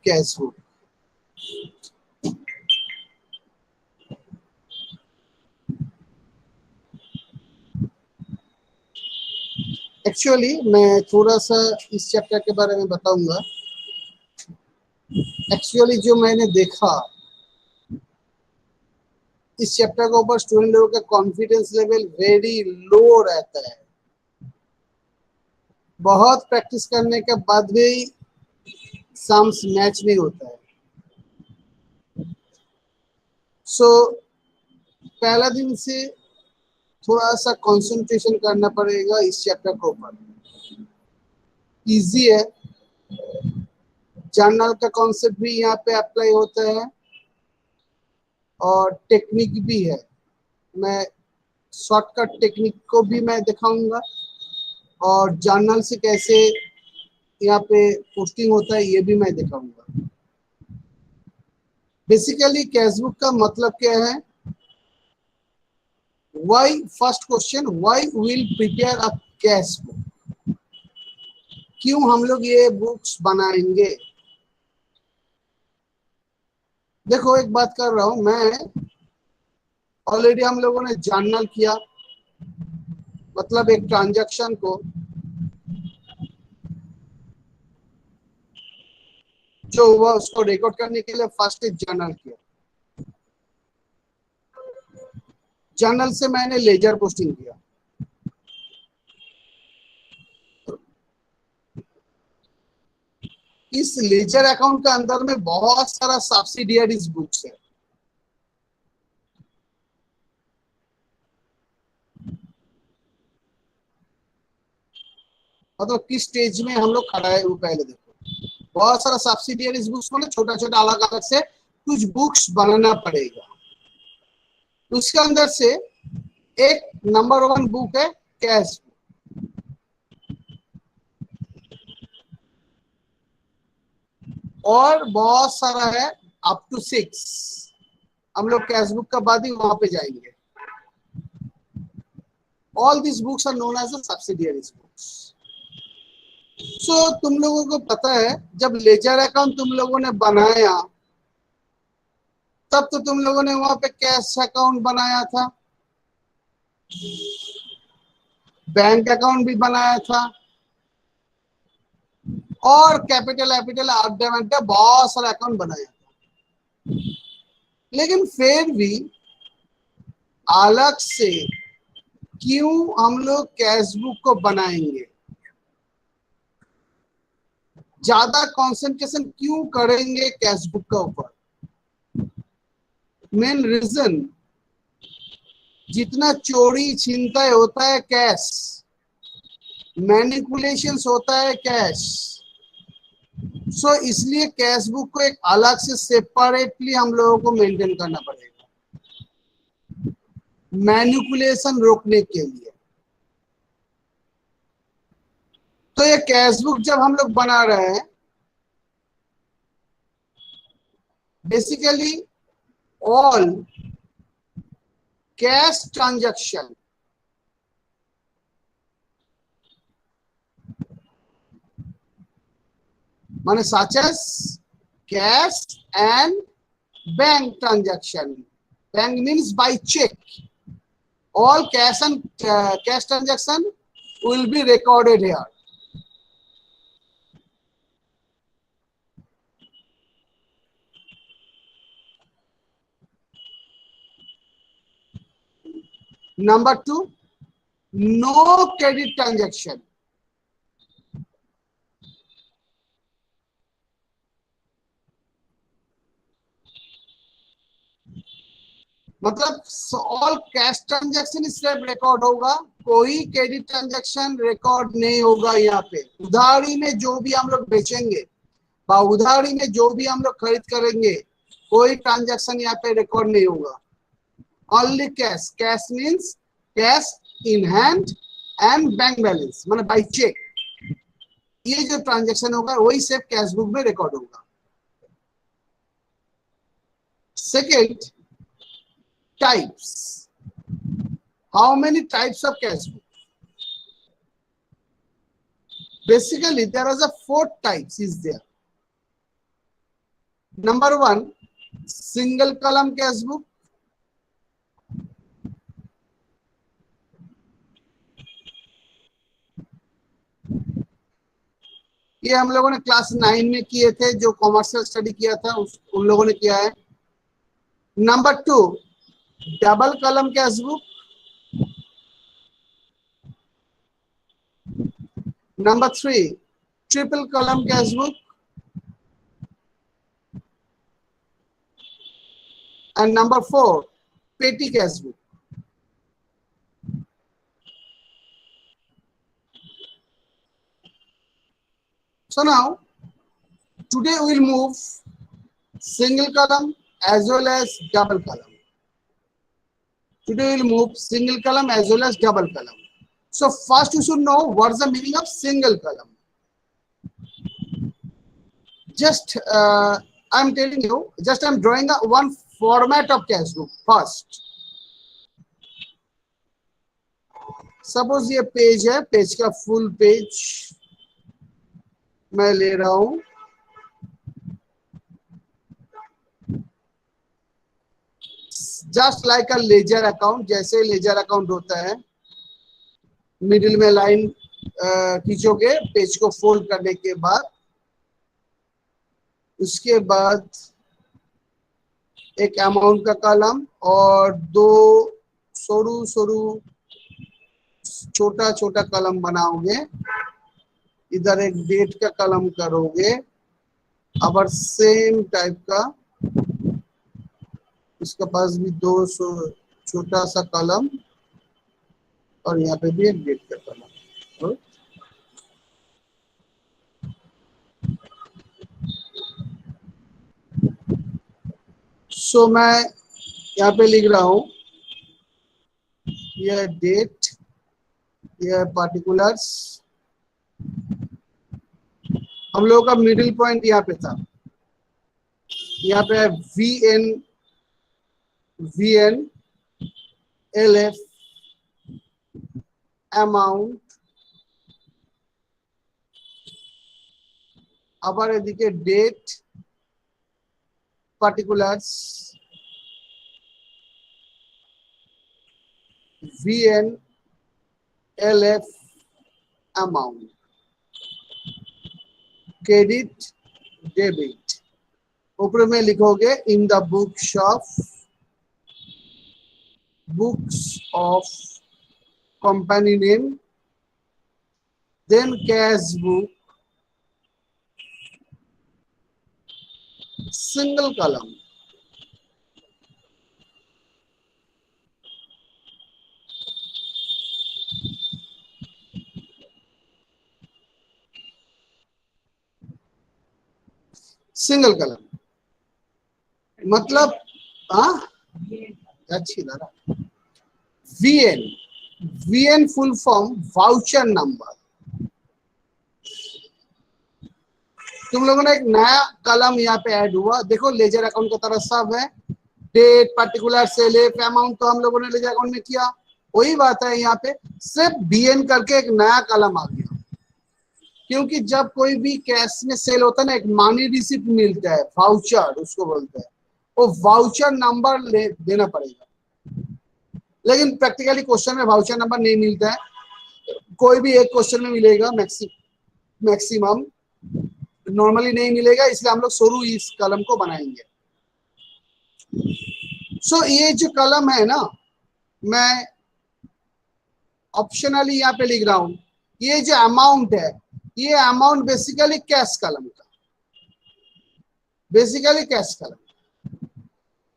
Cash book. Actually मैं थोड़ा सा इस चैप्टर के बारे में बताऊंगा। एक्चुअली जो मैंने देखा इस चैप्टर के ऊपर, स्टूडेंट लोगों का कॉन्फिडेंस लेवल वेरी लो रहता है। बहुत प्रैक्टिस करने के बाद भी सम्स मैच नहीं होता है। सो पहला दिन से थोड़ा सा कंसंट्रेशन करना पड़ेगा इस चैप्टर के ऊपर। इजी है, जर्नल का कॉन्सेप्ट भी यहाँ पे अप्लाई होता है और टेक्निक भी है। मैं शॉर्टकट टेक्निक को भी मैं दिखाऊंगा और जर्नल से कैसे यहाँ पे पोस्टिंग होता है ये भी मैं दिखाऊंगा। बेसिकली कैश बुक का मतलब क्या है? Why, first question, why will prepare a cash book? क्यों हम लोग ये बुक्स बनाएंगे? देखो एक बात कर रहा हूं मैं, ऑलरेडी हम लोगों ने जर्नल किया, मतलब एक ट्रांजैक्शन को जो हुआ उसको रिकॉर्ड करने के लिए फर्स्ट जर्नल किया। जर्नल से मैंने लेजर पोस्टिंग किया। इस लेजर अकाउंट के अंदर में बहुत सारा सब्सिडियरीज बुक्स है। मतलब किस स्टेज में हम लोग खड़ा है वो पहले देखो। बहुत सारा सब्सिडियरीज बुक्स को ना छोटा छोटा अलग अलग से कुछ बुक्स बनाना पड़ेगा। उसके अंदर से एक नंबर 1 बुक है कैश बुक, और बहुत सारा है अप टू 6। हम लोग कैश बुक का बाद ही वहां पे जाएंगे। All this books are known as subsidiaries books. So तुम लोगों को पता है जब लेजर अकाउंट तुम लोगों ने बनाया तब तो तुम लोगों ने वहां पे कैश अकाउंट बनाया था, बैंक अकाउंट भी बनाया था और कैपिटल बहुत सारा अकाउंट बनाया था। लेकिन फिर भी अलग से क्यों हम लोग कैश बुक को बनाएंगे? ज्यादा कंसंट्रेशन क्यों करेंगे कैश बुक के ऊपर? मेन रीजन, जितना चोरी छिनताई होता है कैश, मैनिपुलेशंस होता है कैश, सो इसलिए कैश बुक को एक अलग से सेपरेटली हम लोगों को मेंटेन करना पड़ेगा मैनिपुलेशन रोकने के लिए। तो ये कैश बुक जब हम लोग बना रहे हैं, बेसिकली ऑल कैश ट्रांजैक्शन माने such as cash and bank transaction. Bank means by check. All cash and cash transaction will be recorded here. Number 2, no credit transaction. मतलब ऑल कैश ट्रांजैक्शन सिर्फ record होगा, कोई credit transaction record नहीं होगा। यहाँ पे उधारी में जो भी हम लोग बेचेंगे, उधारी में जो भी हम लोग खरीद करेंगे, कोई ट्रांजैक्शन यहाँ पे रिकॉर्ड नहीं होगा। Only cash. Cash means cash in hand and bank balance, मतलब बाई चेक। ये जो ट्रांजैक्शन होगा वही सिर्फ कैश बुक में रिकॉर्ड होगा। Second, types. How many types of cash book? Basically, there are the 4 types is there. Number 1, single column cash book. ये हम लोगों ने क्लास 9 में किए थे, जो कॉमर्शियल स्टडी किया था उन लोगों ने किया है। Number 2, double column cash book. Number 3, triple column cash book. And number 4, पेटी cash book. So now today we will move single column as well as double column. Today we will move single column as well as double column. So first you should know what's the meaning of single column. Just I'm telling you, just I'm drawing a one format of cash book first. Suppose ये page है, page का full page मैं ले रहा हूं। Just like अ ledger account, जैसे ledger account होता है, मिडिल में लाइन खींचोगे पेज को फोल्ड करने के बाद, उसके बाद एक अमाउंट का कॉलम और 2 सरू सरू छोटा छोटा कॉलम बनाओगे। इधर एक डेट का कॉलम करोगे, अब सेम टाइप का इसके पास भी 2 छोटा सा कॉलम और यहाँ पे भी एक डेट का कॉलम। सो मैं यहाँ पे लिख रहा हूं, यह डेट, यह पार्टिकुलर्स। हम लोगों का मिडिल पॉइंट यहाँ पे था, यहाँ पे है VN LF अमाउंट, আবার এদিকে date, particulars, VN LF amount, credit debit. ऊपर में लिखोगे in the books of company name, then cash book, single column. Single column मतलब अच्छी दादा, VN full form voucher number. तुम लोगों ने एक नया कॉलम यहाँ पे ऐड हुआ, देखो लेजर अकाउंट की तरह सब है, डेट, पर्टिकुलर, सेलेफ, अमाउंट तो हम लोगों ने लेजर अकाउंट में किया, वही बात है यहाँ पे, सिर्फ BN करके एक नया कॉलम आ गया। क्योंकि जब कोई भी कैश में सेल होता है ना, एक मनी रिसिप्ट मिलता है, वाउचर उसको बोलते हैं, वो वाउचर नंबर देना पड़ेगा। लेकिन प्रैक्टिकली क्वेश्चन में वाउचर नंबर नहीं मिलता है, कोई भी एक क्वेश्चन में मिलेगा, मैक्सिमम नॉर्मली नहीं मिलेगा, इसलिए हम लोग शुरू इस कलम को बनाएंगे। सो ये जो कलम है ना, मैं ऑप्शनली यहाँ पे लिख रहा हूं, ये जो अमाउंट है, ये अमाउंट बेसिकली कैश कलम का, बेसिकली कैश कलम।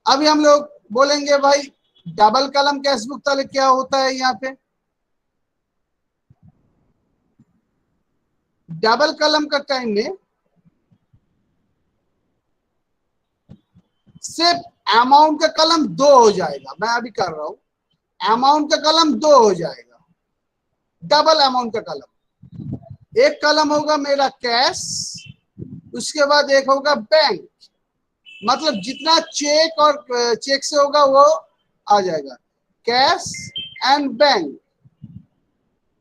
अभी हम लोग बोलेंगे भाई डबल कलम कैश बुक ताले क्या होता है। यहाँ पे डबल कलम का टाइम में सिर्फ अमाउंट का कलम 2 हो जाएगा, मैं अभी कर रहा हूं, अमाउंट का कलम 2 हो जाएगा, डबल अमाउंट का कलम। एक कलम होगा मेरा कैश, उसके बाद एक होगा बैंक, मतलब जितना चेक और चेक से होगा वो आ जाएगा, cash and bank,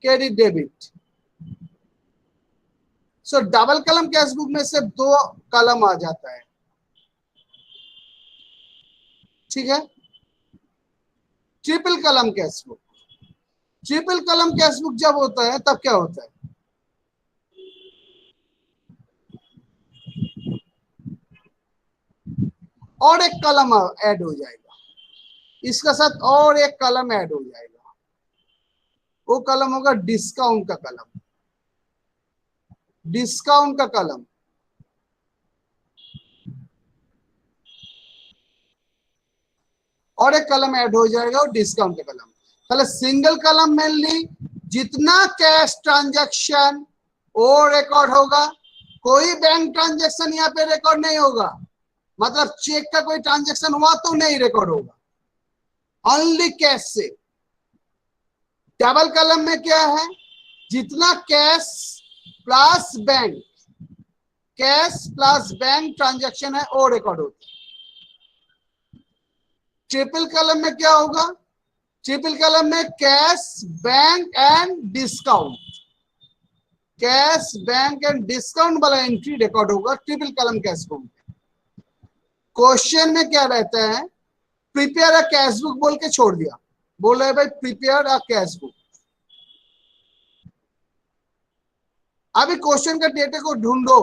credit debit. So double कलम कैश बुक में सिर्फ 2 कलम आ जाता है, ठीक है। ट्रिपल कलम कैश बुक, ट्रिपल कलम कैश बुक जब होता है तब क्या होता है, और एक कलम ऐड हो जाएगा, इसके साथ और एक कलम ऐड हो जाएगा, वो कलम होगा डिस्काउंट का कलम, डिस्काउंट का कलम। और एक कलम ऐड हो जाएगा और डिस्काउंट का कलम। पहले सिंगल कलम मेनली जितना कैश ट्रांजैक्शन वो रिकॉर्ड होगा, कोई बैंक ट्रांजैक्शन यहाँ पे रिकॉर्ड नहीं होगा, मतलब चेक का कोई ट्रांजैक्शन हुआ तो नहीं रिकॉर्ड होगा, ओनली कैश से। डबल कलम में क्या है, जितना cash plus bank, cash plus bank transaction है वो रिकॉर्ड होता है। ट्रिपल कलम में क्या होगा, ट्रिपल कलम में cash bank and discount, cash bank and discount वाला एंट्री रिकॉर्ड होगा ट्रिपल कलम कैश बुक में। क्वेश्चन में क्या रहता है, प्रिपेयर अ कैश बुक बोल के छोड़ दिया, बोल रहे भाई प्रिपेयर अ कैश बुक। अभी क्वेश्चन का डेटा को ढूंढो,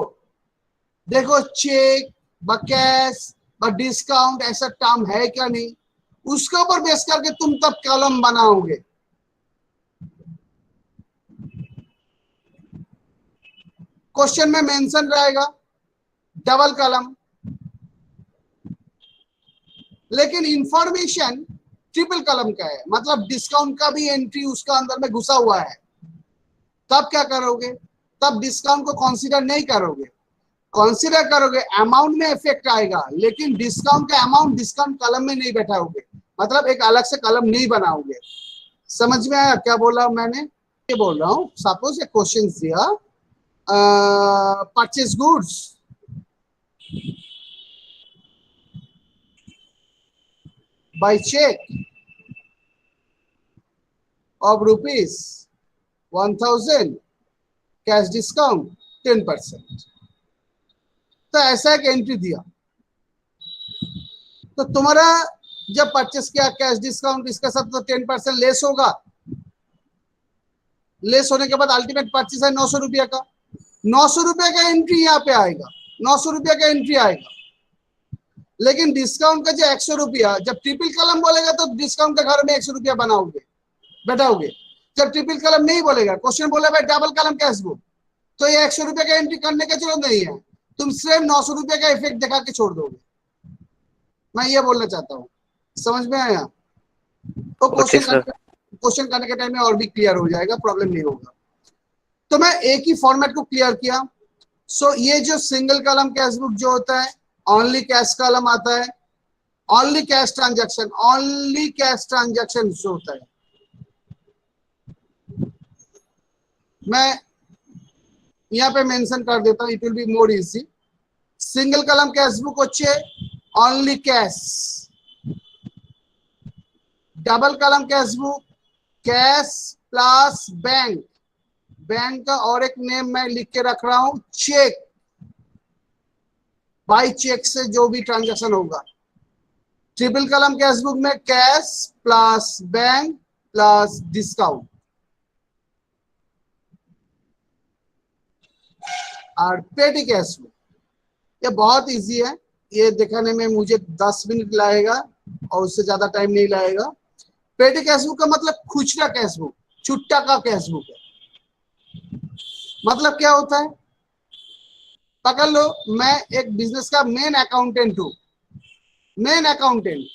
देखो चेक ब कैश ब डिस्काउंट ऐसा टर्म है क्या नहीं, उसके ऊपर बेस करके तुम तब कॉलम बनाओगे। क्वेश्चन में मेंशन रहेगा डबल कॉलम, लेकिन इंफॉर्मेशन ट्रिपल कॉलम का है, मतलब डिस्काउंट का भी एंट्री उसका अंदर में घुसा हुआ है। तब क्या करोगे, तब डिस्काउंट को कंसीडर नहीं करोगे, कंसीडर करोगे अमाउंट में इफेक्ट आएगा, लेकिन डिस्काउंट का अमाउंट डिस्काउंट कॉलम में नहीं बैठाओगे, मतलब एक अलग से कॉलम नहीं बनाओगे। समझ में आया क्या बोला मैंने, ये बोल रहा हूँ सपोज एक क्वेश्चन दिया, purchase goods by cheque of ₹1000, cash discount 10%। तो ऐसा एक एंट्री दिया, तो तुम्हारा जब परचेस किया कैश डिस्काउंट इसके साथ तो 10% लेस होगा, लेस होने के बाद अल्टीमेट परचेस है 900 रुपया का, 900 रुपये का एंट्री यहाँ पे आएगा, 900 रुपये का एंट्री आएगा। लेकिन डिस्काउंट का जो 100 रुपया, जब ट्रिपल कलम बोलेगा तो डिस्काउंट के घर में 100 रुपया बनाओगे बैठाओगे, जब ट्रिपल कलम नहीं बोलेगा, क्वेश्चन बोले भाई डबल कलम कैश बुक, तो ये 100 रुपये का एंट्री करने का जरूरत नहीं है, तुम सिर्फ 900 रुपये का इफेक्ट दिखा के छोड़ दोगे। मैं ये बोलना चाहता हूँ, समझ में आया? तो क्वेश्चन करने के टाइम में और भी क्लियर हो जाएगा, प्रॉब्लम नहीं होगा। तो मैं एक ही फॉर्मेट को क्लियर किया। सो ये जो सिंगल कॉलम कैश बुक जो होता है, ओनली कैश कॉलम आता है, only cash transaction, only cash transaction होता है। मैं यहाँ पे मेंशन कर देता हूँ, it will be more easy. Single column cash book होच्छे only cash, double column cash book cash plus bank, bank का और एक नेम मैं लिख के रख रहा हूं चेक, बाय चेक से जो भी ट्रांजैक्शन होगा। ट्रिपल कॉलम कैश बुक में cash plus bank plus discount. और पेटी कैश बुक ये बहुत इजी है, ये दिखाने में मुझे 10 मिनट लगेगा और उससे ज्यादा टाइम नहीं लगेगा। पेटी कैश बुक का मतलब खुचरा कैश बुक, छुट्टा का कैश बुक है। मतलब क्या होता है, पकड़ लो मैं एक बिजनेस का मेन अकाउंटेंट हूं, मेन अकाउंटेंट।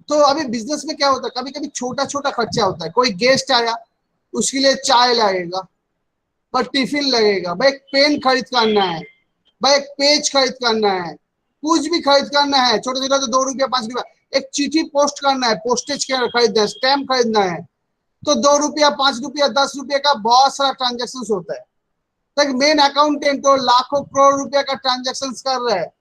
तो अभी बिजनेस में क्या होता है, कभी कभी छोटा छोटा खर्चा होता है, कोई गेस्ट आया उसके लिए चाय लगेगा, पर टिफिन लगेगा, भाई एक पेन खरीद करना है, भाई एक पेज खरीद करना है, कुछ भी खरीद करना है, छोटा छोटा तो 2 रुपया 5 रुपया, एक चिट्ठी पोस्ट करना है, पोस्टेज खरीदना है, स्टैम्प खरीदना है, तो 2 रुपया 5 रुपया 10 रुपये का बहुत सारा ट्रांजेक्शन होता है। तो मेन अकाउंटेंट तो लाखों करोड़ रुपया का ट्रांजेक्शन कर रहा है,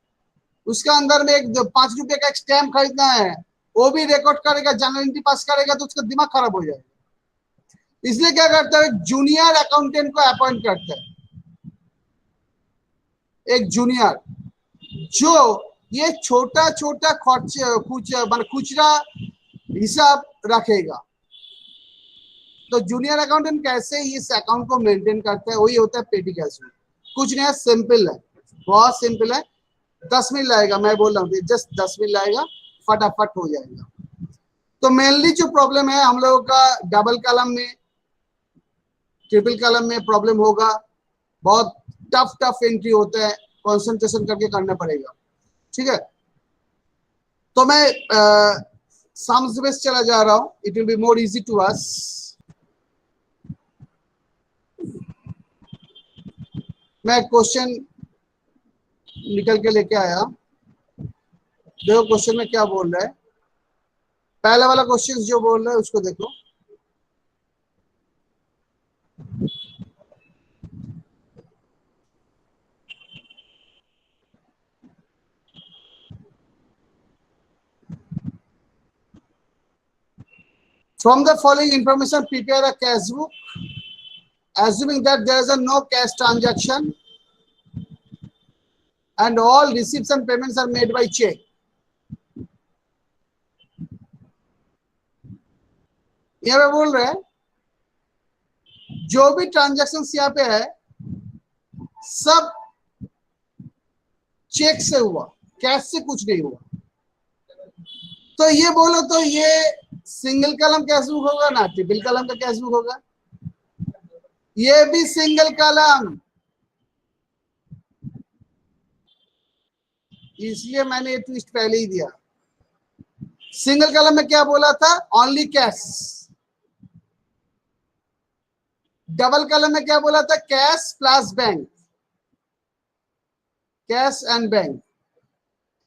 उसका अंदर में एक 5 रुपये का एक स्टैम्प खरीदना है, वो भी रिकॉर्ड करेगा, जनरल एंट्री पास करेगा तो उसका दिमाग खराब हो जाएगा। इसलिए क्या करता है, जूनियर अकाउंटेंट को अपॉइंट करता है, एक जूनियर, जो ये छोटा छोटा खर्च कुछ खुचरा हिसाब रखेगा। तो जूनियर अकाउंटेंट कैसे इस अकाउंट को मेंटेन करता है, वही होता है पेटी कैश फ्लो। कुछ नहीं है, सिंपल है, बहुत सिंपल है। 10 मिनट लगेगा, मैं बोल रहा हूँ जस्ट 10 मिनट लगेगा, फटाफट हो जाएगा। तो मेनली जो प्रॉब्लम है हम लोगों का, डबल कॉलम में ट्रिपल कॉलम में प्रॉब्लम होगा, बहुत टफ टफ एंट्री होता है, कंसंट्रेशन करके करना पड़ेगा, ठीक है। तो मैं सम्स बेस चला जा रहा हूं, it will be more easy to us. मैं क्वेश्चन निकल के लेके आया, देखो क्वेश्चन में क्या बोल रहा है। पहला वाला क्वेश्चन जो बोल रहा है उसको देखो। From the following information, prepare a cash book, assuming that there is a no cash transaction and all receipts and payments are made by check. यहाँ पे बोल रहे हैं जो भी ट्रांजैक्शन यहाँ पे है सब चेक से हुआ, कैश से कुछ नहीं हुआ। तो ये बोलो तो ये सिंगल कॉलम कैश बुक होगा ना ट्रिपल कॉलम का कैश बुक होगा? ये भी सिंगल कॉलम, इसलिए मैंने ये ट्विस्ट पहले ही दिया। सिंगल कॉलम में क्या बोला था, ओनली कैश। डबल कॉलम में क्या बोला था, cash plus bank, cash and bank.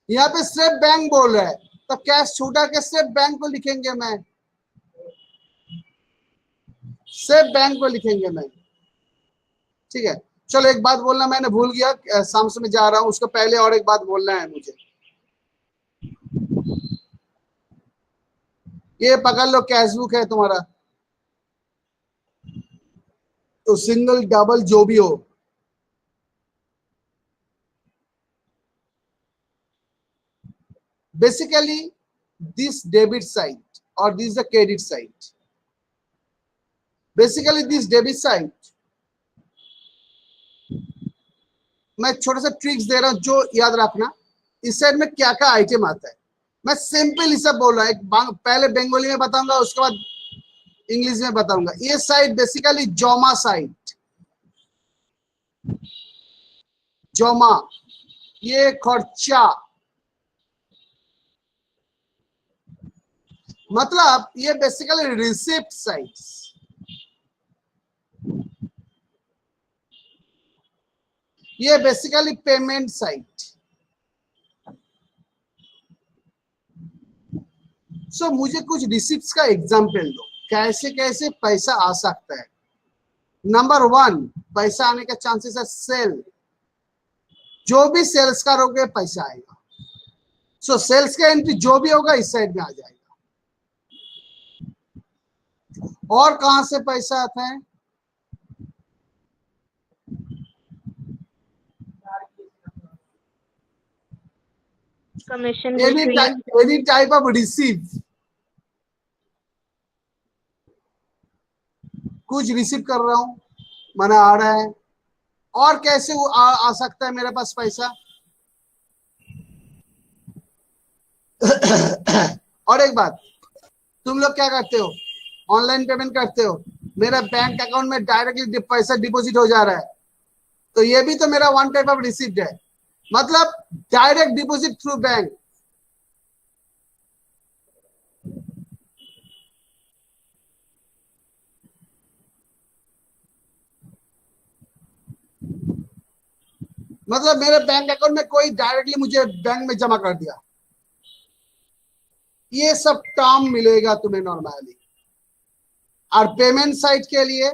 यहाँ पे सिर्फ बैंक बोल रहा है, तो कैश छूटा के सिर्फ बैंक को लिखेंगे, मैं सिर्फ बैंक को लिखेंगे मैं, ठीक है। चलो एक बात बोलना मैंने भूल गया, साम्स में जा रहा हूं, उसको पहले और एक बात बोलना है मुझे। ये पकड़ लो, कैश बुक है तुम्हारा, तो सिंगल डबल जो भी हो, basically this debit side or this is the credit side. Basically this debit side, मैं छोटा सा ट्रिक्स दे रहा हूं जो याद रखना, इस साइड में क्या क्या आइटम आता है। मैं सिंपल ही सब बोल रहा हूं, पहले बंगाली में बताऊंगा, उसके बाद इंग्लिश में बताऊंगा। ये साइड बेसिकली जोमा साइड, जोमा, ये खर्चा, मतलब ये बेसिकली रिसिप्ट साइड, ये बेसिकली पेमेंट साइड। सो मुझे कुछ रिसिप्ट्स का एग्जांपल दो, कैसे कैसे पैसा आ सकता है। नंबर 1, पैसा आने का चांसेस है सेल, जो भी सेल्स करोगे पैसा आएगा। सो सेल्स का एंट्री जो भी होगा इस साइड में आ जाएगा। और कहां से पैसा आता है, commission any type of receive, कुछ रिसीव कर रहा हूं मैंने, आ रहा है। और कैसे आ सकता है मेरे पास पैसा और एक बात, तुम लोग क्या करते हो, ऑनलाइन पेमेंट करते हो, मेरा बैंक अकाउंट में डायरेक्टली पैसा डिपॉजिट हो जा रहा है, तो ये भी तो मेरा वन टाइप ऑफ रिसीप्ट है, मतलब डायरेक्ट डिपॉजिट थ्रू बैंक। मतलब मेरे बैंक अकाउंट में कोई डायरेक्टली मुझे बैंक में जमा कर दिया, ये सब टर्म मिलेगा तुम्हें नॉर्मली। और पेमेंट साइट के लिए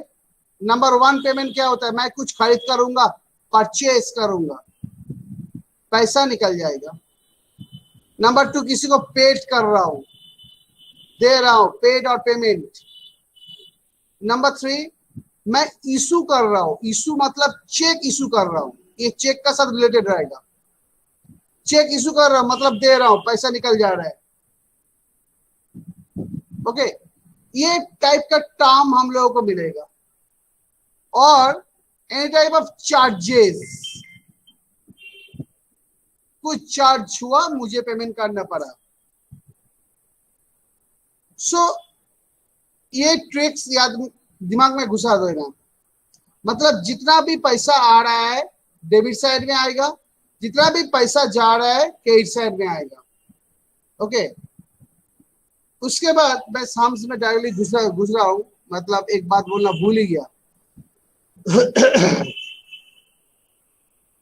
नंबर 1 पेमेंट क्या होता है, मैं कुछ खरीद करूंगा, परचेस करूंगा, पैसा निकल जाएगा। नंबर 2 किसी को पेड कर रहा हूं, दे रहा हूं, पेड और पेमेंट। नंबर 3, मैं इशू कर रहा हूं, इशू मतलब चेक इशू कर रहा हूं, ये चेक का साथ रिलेटेड रहेगा। चेक इशू कर रहा हूं मतलब दे रहा हूं, पैसा निकल जा रहा है। ओके, ये टाइप का टर्म हम लोगों को मिलेगा। और एनी टाइप ऑफ चार्जेस, कुछ चार्ज हुआ, मुझे पेमेंट करना पड़ा। सो ये ट्रिक्स याद दिमाग में घुसा देना, मतलब जितना भी पैसा आ रहा है डेबिट साइड में आएगा, जितना भी पैसा जा रहा है क्रेडिट साइड में आएगा। ओके, उसके बाद मैं सम्स में डायरेक्टली घुस रहा हूं, मतलब एक बात बोलना भूल ही गया।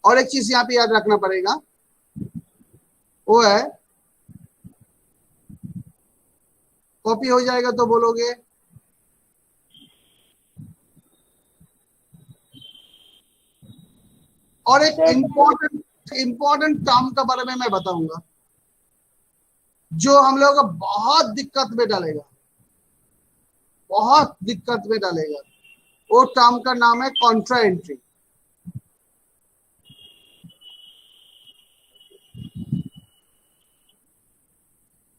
और एक चीज यहाँ पे याद रखना पड़ेगा, वो है, कॉपी हो जाएगा तो बोलोगे। और एक इंपॉर्टेंट टर्म के बारे में मैं बताऊंगा जो हम लोगों को बहुत दिक्कत में डालेगा, बहुत दिक्कत में डालेगा। वो टर्म का नाम है कॉन्ट्रा एंट्री।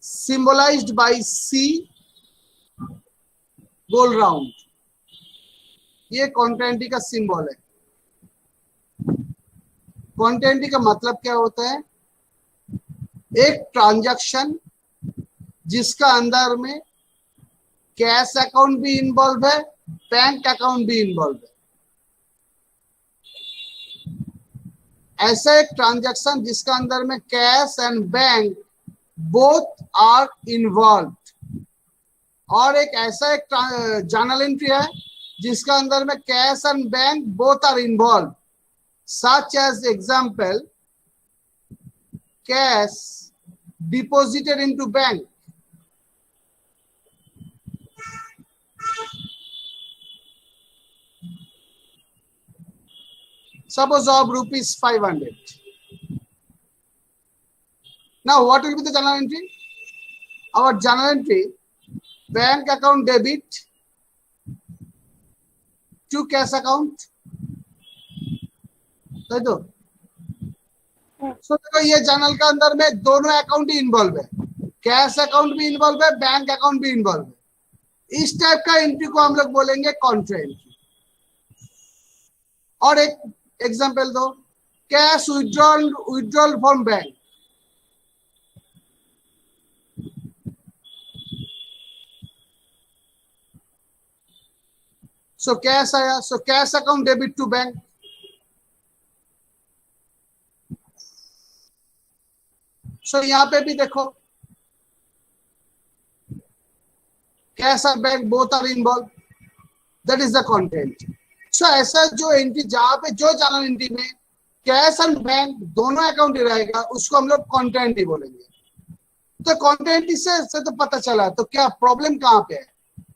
सिंबलाइज्ड बाय सी गोल राउंड, ये कॉन्ट्रा एंट्री का सिंबल है। कॉन्ट्रा एंट्री का मतलब क्या होता है? एक ट्रांजैक्शन जिसका अंदर में कैश अकाउंट भी इन्वॉल्व है, बैंक अकाउंट भी इन्वॉल्व है। ऐसा एक ट्रांजैक्शन जिसका अंदर में cash and bank both are involve. और एक ऐसा एक जर्नल एंट्री है जिसका अंदर में cash and bank both are involve, such as example cash deposited into bank, suppose of rupees 500. Now what will be the journal entry? Our journal entry, bank account debit to cash account, तो देखो ये journal का अंदर में दोनों account ही involve है, cash account भी involve है, बैंक अकाउंट भी इन्वॉल्व है। इस टाइप का एंट्री को हम लोग बोलेंगे कॉन्ट्रा एंट्री। और एक एग्जांपल दो, cash withdrawal from bank. So cash आया, so cash account debit to bank. So यहाँ पे भी देखो कैश और bank both are involve, that is the content. So ऐसा जो एंट्री जहां पे जो जर्नल एंट्री में कैश एंड बैंक दोनों अकाउंट रहेगा उसको हम लोग कंटेंट ही बोलेंगे। तो कंटेंट से तो पता चला, तो क्या प्रॉब्लम कहाँ पे है?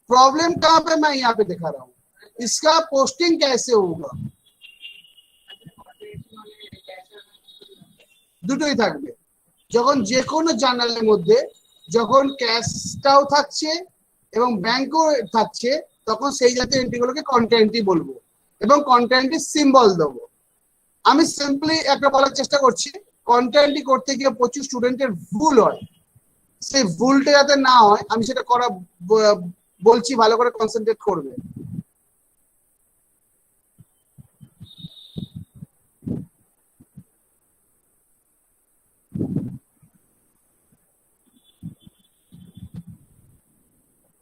प्रॉब्लम कहाँ पे मैं यहाँ पे दिखा रहा हूँ, इसका पोस्टिंग कैसे होगा? দুটোই থাকবে। যখন যে কোনো জার্নালের মধ্যে যখন ক্যাশটাও থাকছে এবং ব্যাংকও থাকছে তখন সেই জাতীয় এন্ট্রিগুলোকে কন্টেন্টই বলবো এবং কন্টেন্টের সিম্বল দেবো। আমি সিম্পলি একটা বলার চেষ্টা করছি, কন্টেন্টই করতে গিয়ে প্রচুর স্টুডেন্টের ভুল হয়, সেই ভুলটা যাতে না হয় আমি সেটা করা বলছি, ভালো করে কনসেন্ট্রেট করবে।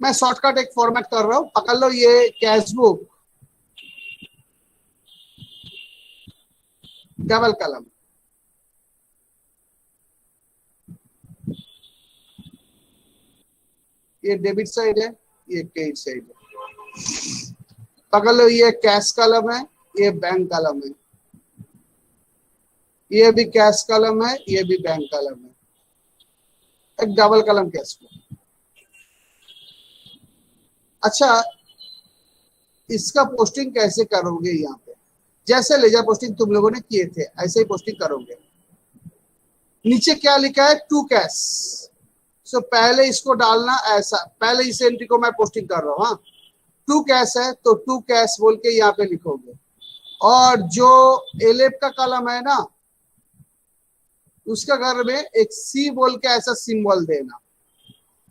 मैं शॉर्टकट एक फॉर्मेट कर रहा हूं, पकड़ लो ये कैश बुक डबल कलम, ये डेबिट साइड है, ये क्रेडिट साइड है। पकड़ लो ये कैश कलम है, ये बैंक कलम है, ये भी कैश कलम है, ये भी बैंक कलम है, एक डबल कलम कैश बुक। अच्छा, इसका पोस्टिंग कैसे करोगे? यहाँ पे जैसे लेजर पोस्टिंग तुम लोगों ने किए थे ऐसे ही पोस्टिंग करोगे। नीचे क्या लिखा है? To cash. सो पहले इसको डालना ऐसा, पहले इस एंट्री को मैं पोस्टिंग कर रहा हूँ। हाँ, टू कैश है तो टू कैश बोल के यहाँ पे लिखोगे। और जो एलेफ का कॉलम है ना, उसका घर में एक सी बोल के ऐसा सिंबल देना,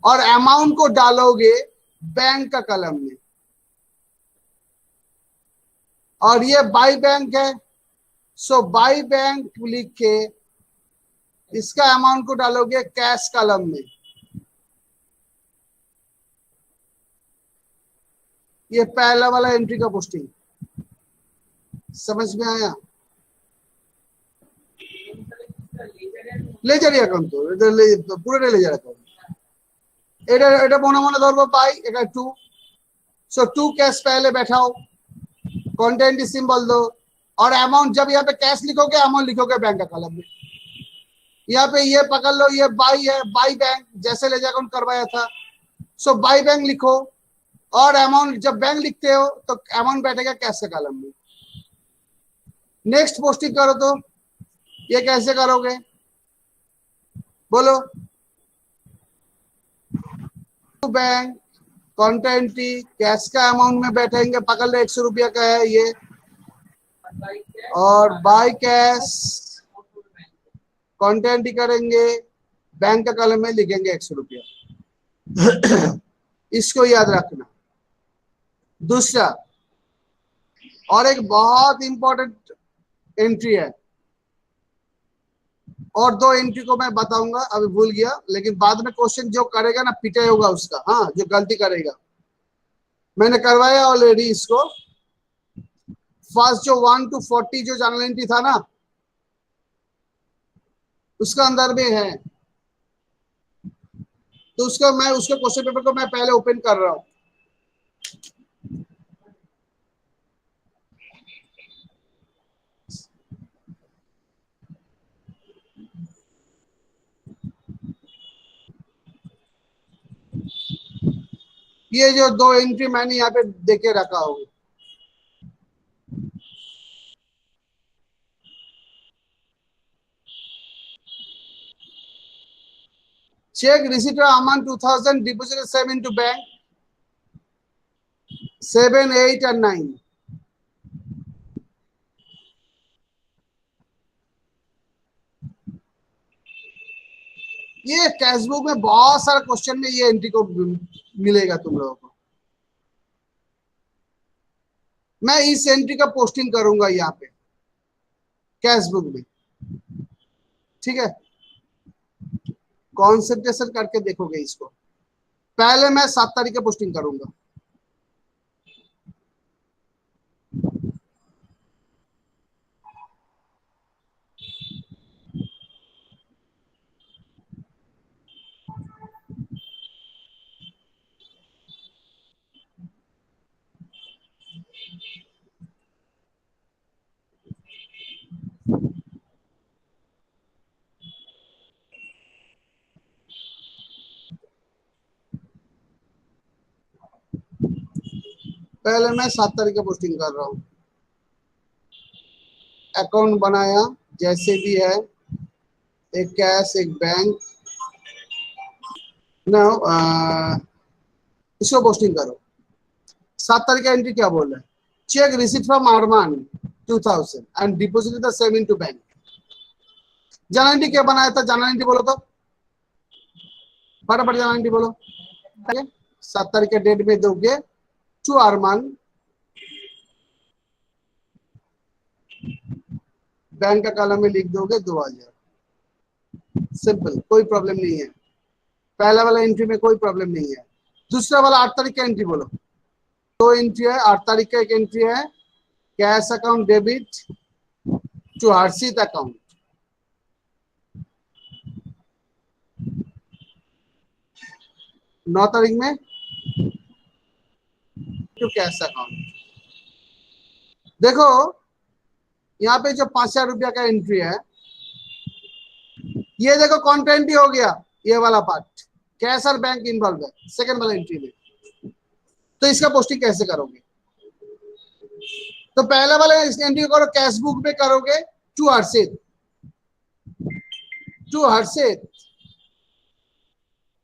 और अमाउंट को डालोगे बैंक का कॉलम में। और ये बाई बैंक है, सो बाई बैंक लिख के इसका अमाउंट को डालोगे कैश कॉलम में। ये पहला वाला एंट्री का पोस्टिंग समझ में आया? লেজারি অ্যাকাউন্ট তো এটা পুরোটাই লেজার অ্যাকাউন্ট। এটা মনে মনে ধরবো পাই, এটা টू। सो टू कैश पहले बैठाओ, कंटेंट सिंबल दो, और अमाउंट जब यहाँ पे कैश लिखोगे अमाउंट लिखोगे बैंक का कॉलम में। यहाँ पे ये पकड़ लो, ये बाई है, बाई बैंक जैसे लेजर अकाउंट करवाया था। सो बाई बैंक लिखो, और अमाउंट जब बैंक लिखते हो तो अमाउंट बैठेगा कैश के कॉलम में। नेक्स्ट पोस्टिंग करो तो ये कैसे करोगे बोलो? बैंक कॉन्टेंटी कैश का अमाउंट में बैठेंगे, पकड़ लो 100 रुपया का है ये, और बाय कैश कॉन्टेंटी करेंगे, बैंक का कॉलम में लिखेंगे 100 रुपया। इसको याद रखना। दूसरा और एक बहुत इंपॉर्टेंट एंट्री है, और दो एंट्री को मैं बताऊंगा, अभी भूल गया, लेकिन बाद में क्वेश्चन जो करेगा ना पिटे होगा उसका। हाँ, जो गलती करेगा, मैंने करवाया ऑलरेडी इसको। फर्स्ट जो 1 to 40 जो जनरल एंट्री था ना, उसका अंदर में है, तो उसका मैं उसके क्वेश्चन पेपर को मैं पहले ओपन कर रहा हूं। ये जो दो एंट्री मैंने यहाँ पे देके रखा हूँ, cheque receipt amount 2000 deposit 7 into bank 7, 8 and 9। ये कैशबुक में बहुत सारा क्वेश्चन में ये एंट्री को मिलेगा तुम लोगों को। मैं इस एंट्री का पोस्टिंग करूंगा यहाँ पे कैशबुक में, ठीक है? कॉन्सेंट्रेशन करके देखोगे इसको। पहले मैं 7 तारीख का पोस्टिंग करूंगा। पहले मैं 7 तारीख का पोस्टिंग कर रहा हूँ। अकाउंट बनाया जैसे भी है, एक कैश एक बैंक ना, इसको पोस्टिंग करो। 7 तारीख का एंट्री क्या बोल रहा है? Cheque receipt from Arman 2000 and deposit the same into bank. General entry क्या बनाया था? जनरल एंट्री बोलो तो फटाफट, जनरल एंट्री बोलो। 7 तारीख के डेट में दोगे टू अरमान, बैंक का कॉलम में लिख दोगे 2000। सिंपल, कोई प्रॉब्लम नहीं है। पहला वाला एंट्री में कोई प्रॉब्लम नहीं है। दूसरा वाला 8 तारीख का एंट्री बोलो। दो एंट्री है। 8 तारीख का एक एंट्री है cash account debit to Harshit account, 9 तारीख में टू कैश अकाउंट। देखो यहाँ पे जो 5000 रुपया का एंट्री है, ये देखो कॉन्टेंट ही हो गया। ये वाला पार्ट कैश और बैंक इन्वॉल्व है सेकंड वाला एंट्री में। तो इसका पोस्टिंग कैसे करोगे? तो पहले वाले एंट्री करो, कैश बुक में करोगे टू हर्षित, टू हर्षित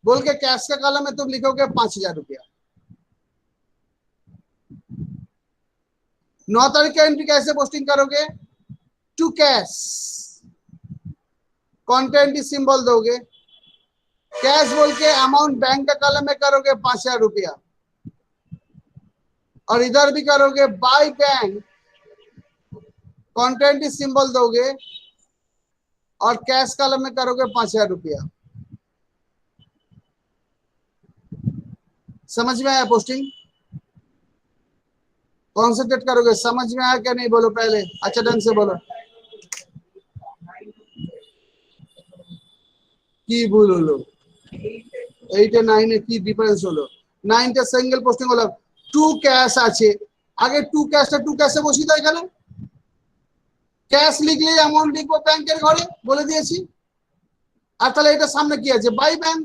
बोल के कैश का कॉलम में तुम लिखोगे 5000 रुपया। 9 तारीख का एंट्री कैसे पोस्टिंग करोगे? टू कैश, कंटेंट सिंबल दोगे, कैश बोल के अमाउंट बैंक का कॉलम में करोगे 5,000 रुपया, और इधर भी करोगे बाय बैंक, कंटेंट सिंबल दोगे और कैश कॉलम में करोगे 5,000 रुपया। समझ में आया पोस्टिंग? कॉन्सेंट्रेट करोगे, समझ में आया क्या नहीं बोलो पहले, अच्छा ढंग से बोलो। কি ভুল হলো? 8 আর 9 এ কি ডিফারেন্স হলো? 9 টা সিঙ্গেল পোস্টিং হলো, টু ক্যাশ আছে, আগে টু ক্যাশটা টু ক্যাশে বসিয়ে দাও, এখানে ক্যাশ লিখলে অ্যামাউন্ট লিখবো ব্যাংকের ঘরে বলে দিয়েছি। আর তাহলে এটা সামনে কি আছে? বাই ব্যাংক,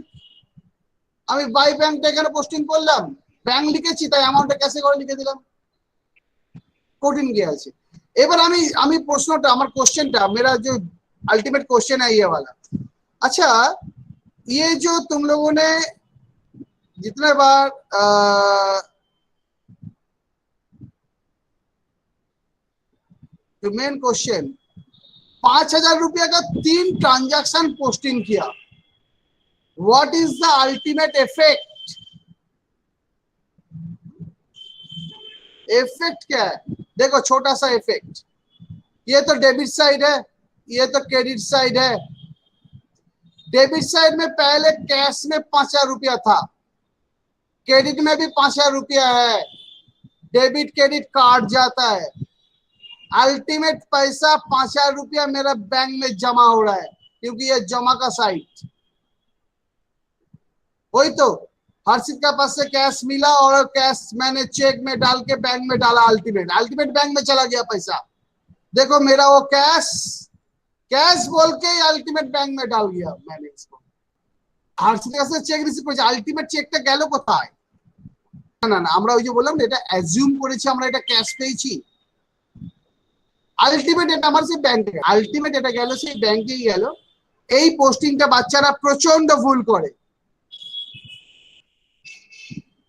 আমি বাই ব্যাংকটা এখানে পোস্টিং করলাম, ব্যাংক লিখেছি তাই অ্যামাউন্টটা ক্যাশে ঘরে লিখে দিলাম। কঠিন কি আছে? এবার আমি আমি প্রশ্নটা, আমার কোশ্চেনটা, मेरा जो अल्टीमेट क्वेश्चन है ये वाला, अच्छा ये जो तुम लोगों ने जितने बार जो मेन क्वेश्चन 5,000 रुपया का 3 ट्रांजैक्शन पोस्टिंग किया, what is the ultimate effect? Effect क्या है? देखो छोटा सा इफेक्ट, ये तो डेबिट साइड है, ये तो क्रेडिट साइड है। डेबिट साइड में पहले कैश में 5,000 रुपया था, क्रेडिट में भी 5,000 रुपया है, डेबिट क्रेडिट काट जाता है, अल्टीमेट पैसा 5,000 रुपया मेरा बैंक में जमा हो रहा है, क्योंकि ये जमा का साइट। वही तो हर्षित का पास से कैश मिला और कैश मैंने चेक में डाल के बैंक में डाला, अल्टीमेट अल्टीमेट बैंक में चला गया पैसा। देखो मेरा वो कैश कैश बोल के अल्टीमेट बैंक में डाल दिया मैंने इसको। हर्षित का से চেক রিসিভ করেছে, আলটিমেট চেকটা গেল কোথায়? না না না, আমরা ওই যে বললাম এটা অ্যাজিউম করেছি আমরা এটা ক্যাশ পেয়েছি, আলটিমেট এটা আমার সেই ব্যাংকে, আলটিমেট এটা গেল সেই ব্যাংকেই গেল। এই পোস্টিংটা বাচ্চারা প্রচন্ড ভুল করে,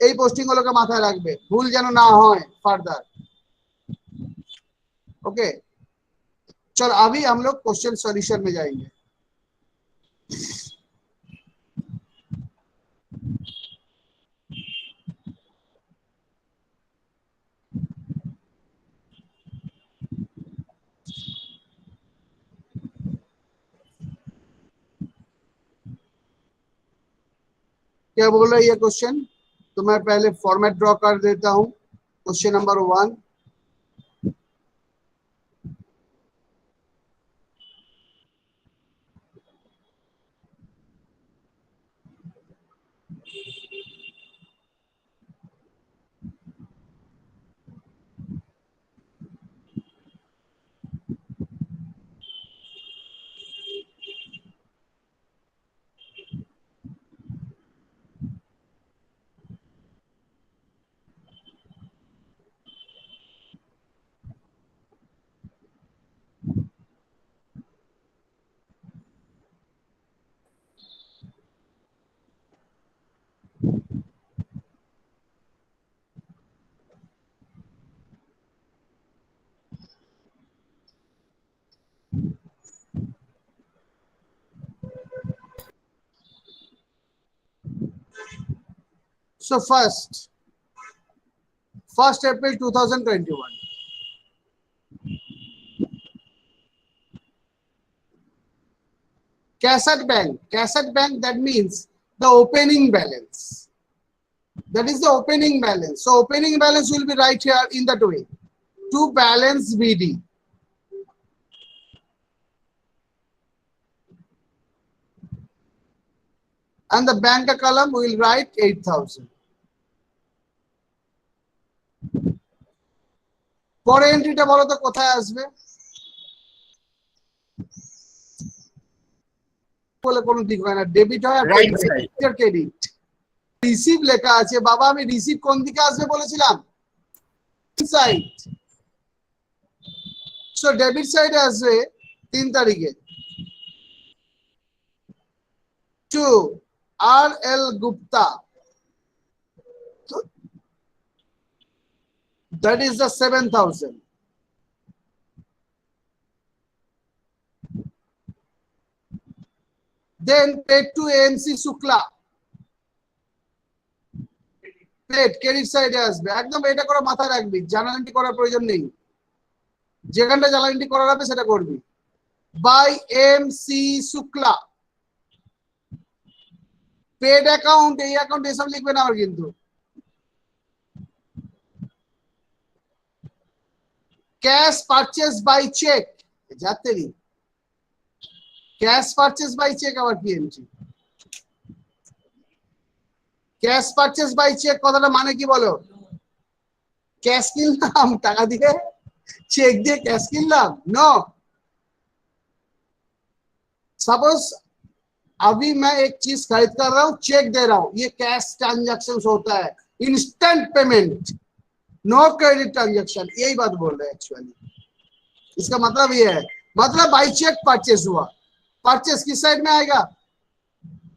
এই পোস্টিং গুলোকে মাথায় রাখবে, ভুল যেন না হয় ফার্দার। ओके चल अभी हम लोग क्वेश्चन सॉल्यूशन में जाएंगे। क्या बोल रहा है ये क्वेश्चन? तो मैं पहले फॉर्मेट ड्रॉ कर देता हूं। Question number 1, so first April 2021, cassette bank, that means the opening balance, that is the opening balance. So opening balance will be right here in that way, to balance BD, and the bank column will write 8,000. পরে এন্ট্রিটা বলো তো কোথায় আসবে? বলে কোনো দিক হয় না, ডেবিট হয় আর ক্রেডিট। রিসিভ লেখা আছে, বাবা আমি রিসিভ কোন দিকে আসবে বলেছিলাম? সাইড। সো ডেবিট সাইডে আসবে 3 তারিখে, to RL Gupta. That is the 7,000. Then paid to AMC Shukla. Paid credit side আসবে একদম এটা করে মাথায় রাখবি, জার্নাল এন্ট্রি করার প্রয়োজন নেই, যেখানটা জার্নাল এন্ট্রি করার হবে সেটা করবি। By MC Shukla, paid account, এই অ্যাকাউন্ট এসব লিখবে না আমার কিন্তু। ক্যাশ পারচেজ বাই চেক, যাতে নি ক্যাশ পারচেজ বাই চেক আবার কি entry? Cash purchase by cheque কথাটা মানে কি বলো? कैश किनलाम टाका दिए, चेक दिए कैश किनलाम? नो। सपोज अभी मैं एक चीज खरीद कर रहा हूं, चेक दे रहा हूं, ये कैश ट्रांजैक्शन होता है, instant payment, no credit transaction, यही बात बोल रहे हैं एक्चुअली। इसका मतलब ये है, मतलब बाई चेक परचेस हुआ, परचेस किस साइड में आएगा?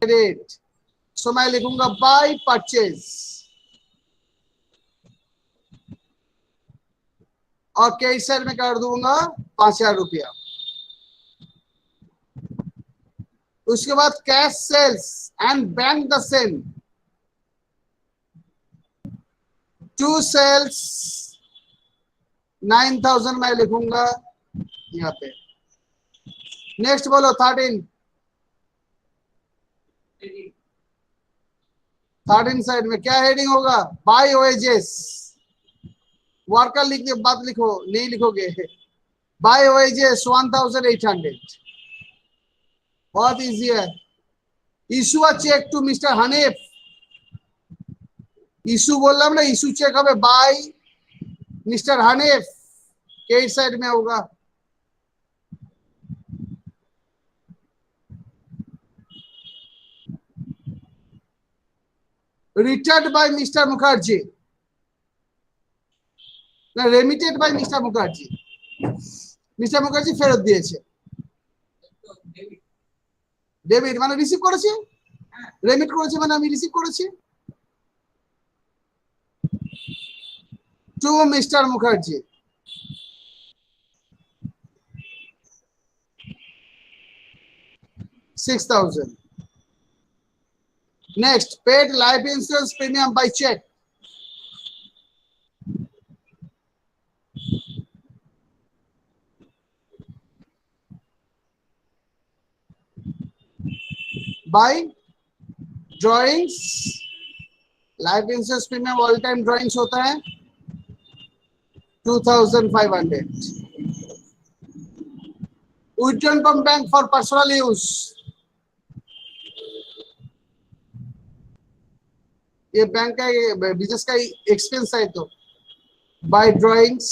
क्रेडिट। सो मैं लिखूंगा बाई परचेस और क्रेडिट साइड में कर दूंगा 5,000 रुपया। उसके बाद cash sales and bank the same, to sales 9,000 मैं लिखूंगा यहाँ पे। नेक्स्ट बोलो 13 साइड में क्या हेडिंग होगा? बाय वेजेस, वर्कर लिख के बात लिखो, नहीं लिखोगे। बाय वेजेस 1,800, बहुत इजी है। Issue a cheque to mister Hanif, issue बोललाम ना, इशू चेक হবে बाय मिस्टर हनीफ, के साइड में होगा? रिटर्न बाय मिस्टर मुखर्जी না, remitted by mister Mukherjee, mister Mukherjee ফেরত দিয়েছে। ডেবিট মানে রিসিভ করেছে, রেমিট করেছে মানে আমি রিসিভ করেছি। To mister Mukherjee, $6,000। Next, paid life insurance premium by check, by drawings, life insurance premium all time drawings होता है 2,500। Withdrawn from bank for personal use, ये बैंक का बिजनेस का एक्सपेंस है, तो बाय ड्राइंग्स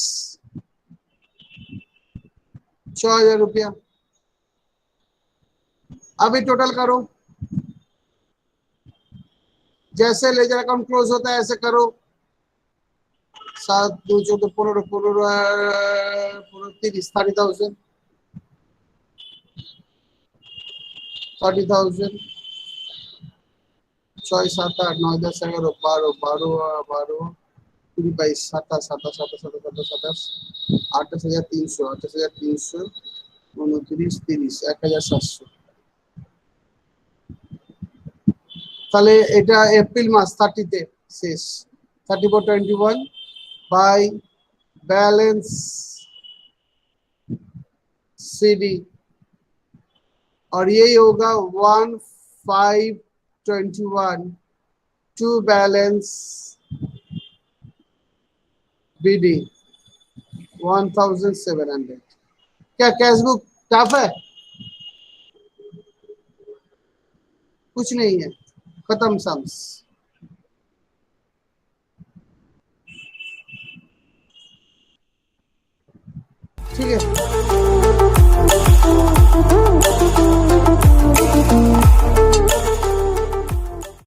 6,000 रुपया। अभी टोटल करो, जैसे लेजर अकाउंट क्लोज होता है ऐसे करो। 7, 2, 14, 15, 30, 30,000, 30,000, 6, 7, 8, 9, 10, 11, 12, 12, 20, 22, 27, 27, 27, 27, 28,300, 28,300, 29, 30, 1,700। তাহলে এটা এপ্রিল মাস 30 তে শেষ। 3421 বাই ব্যালেন্স सीडी, और यही होगा 1521 टू बैलेंस बीडी 1,700। क्या कैश बुक टफ है? कुछ नहीं है, खत्म सम्स। ठीक है।